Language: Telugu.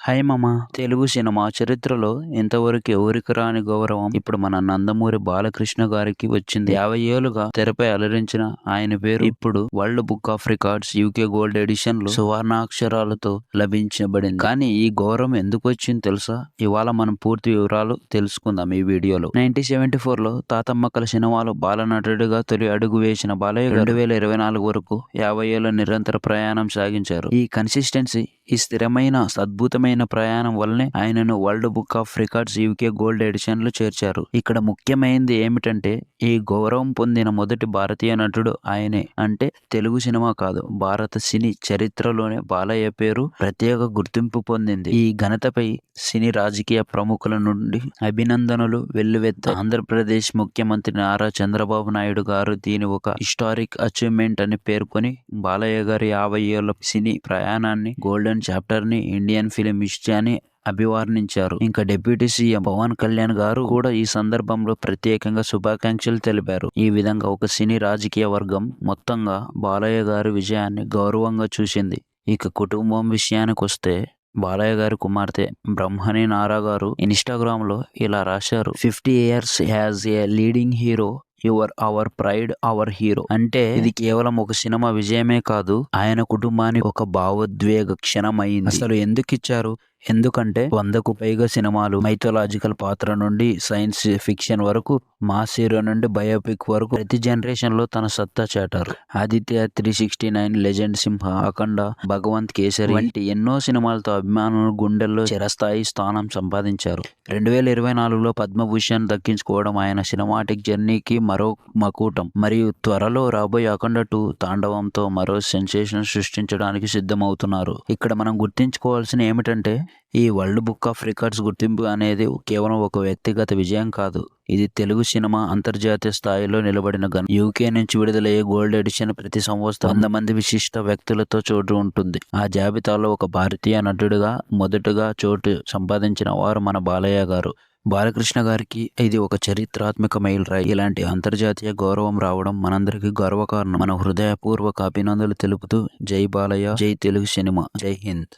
హాయ్ మామ. తెలుగు సినిమా చరిత్రలో ఇంతవరకు ఎవరికి రాని గౌరవం ఇప్పుడు మన నందమూరి బాలకృష్ణ గారికి వచ్చింది. 50 ఏళ్లుగా తెరపై అలరించిన ఆయన పేరు ఇప్పుడు world book of records UK gold edition లో సువర్ణాక్షరాలతో లభించబడింది. కానీ ఈ గౌరవం ఎందుకు వచ్చింది తెలుసా? ఇవాళ మనం పూర్తి వివరాలు తెలుసుకుందాం ఈ వీడియోలో. 1974 లో తాతమ్మక్కల సినిమాలో బాలనటుడిగా తొలి అడుగు వేసిన బాలయ్య 2024 వరకు 50 ఏళ్ల నిరంతర ప్రయాణం సాగించారు. ఈ కన్సిస్టెన్సీ, ఈ స్థిరమైన అద్భుతమైన ప్రయాణం వల్లనే ఆయనను world book of records UK gold edition లో చేర్చారు. ఇక్కడ ముఖ్యమైనది ఏమిటంటే ఈ గౌరవం పొందిన మొదటి భారతీయ నటుడు ఆయనే. అంటే తెలుగు సినిమా కాదు, భారత సినీ చరిత్రలోనే బాలయ్య పేరు ప్రత్యేక గుర్తింపు పొందింది. ఈ ఘనతపై సినీ రాజకీయ ప్రముఖుల నుండి అభినందనలు వెల్లువెత్తాయి. ఆంధ్రప్రదేశ్ ముఖ్యమంత్రి నారా చంద్రబాబు నాయుడు గారు దీని ఒక హిస్టారిక్ అచీవ్మెంట్ అని పేర్కొని బాలయ్య గారి 50 ఏళ్ల సినీ ప్రయాణాన్ని, గోల్డెన్ చాప్టర్ ని, ఇండియన్ ఫిలిం హిస్టరీ అని అభివర్ణించారు. ఇంకా డిప్యూటీ సీఎం పవన్ కళ్యాణ్ గారు కూడా ఈ సందర్భంలో ప్రత్యేకంగా శుభాకాంక్షలు తెలిపారు. ఈ విధంగా ఒక సినీ రాజకీయ వర్గం మొత్తంగా బాలయ్య గారి విజయాన్ని గౌరవంగా చూసింది. ఇక కుటుంబం విషయానికి వస్తే బాలయ్య గారి కుమార్తె బ్రహ్మణి నారా గారు ఇన్స్టాగ్రామ్ లో ఇలా రాశారు: 50 years as a leading hero, your hour pride, our hero. అంటే ఇది కేవలం ఒక సినిమా విజయమే కాదు, ఆయన కుటుంబానికి ఒక భావోద్వేగ క్షణం అయింది. అసలు ఎందుకు ఇచ్చారు? ఎందుకంటే 100కు పైగా సినిమాలు, మైథలాజికల్ పాత్ర నుండి సైన్స్ ఫిక్షన్ వరకు, మాస్ హీరో నుండి బయోపిక్ వరకు ప్రతి జనరేషన్ లో తన సత్తా చాటారు. ఆదిత్య, 369, లెజెండ్, సింహ, అఖండ, భగవంత్ కేసరి వంటి ఎన్నో సినిమాలతో అభిమానుల గుండెల్లో చిరస్థాయి స్థానం సంపాదించారు. 2024లో పద్మభూషణ్ దక్కించుకోవడం ఆయన సినిమాటిక్ జర్నీకి మరో మకుటం. మరియు త్వరలో రాబోయే అఖండ 2 తాండవంతో మరో సెన్సేషన్ సృష్టించడానికి సిద్ధమవుతున్నారు. ఇక్కడ మనం గుర్తించుకోవాల్సిన ఏమిటంటే ఈ వరల్డ్ బుక్ ఆఫ్ రికార్డ్స్ గుర్తింపు అనేది కేవలం ఒక వ్యక్తిగత విజయం కాదు. ఇది తెలుగు సినిమా అంతర్జాతీయ స్థాయిలో నిలబడిన ఘనత. యూకే నుంచి విడుదలయ్యే గోల్డ్ ఎడిషన్ ప్రతి సంవత్సరం 100 మంది విశిష్ట వ్యక్తులతో చోటు ఉంటుంది. ఆ జాబితాలో ఒక భారతీయ నటుడిగా మొదటగా చోటు సంపాదించిన వారు మన బాలయ్య గారు. బాలకృష్ణ గారికి ఇది ఒక చరిత్రాత్మక మైలురాయి. ఇలాంటి అంతర్జాతీయ గౌరవం రావడం మనందరికీ గర్వకారణం. మన హృదయపూర్వక అభినందనలు తెలుపుతూ జై బాలయ్య, జై తెలుగు సినిమా, జై హింద్.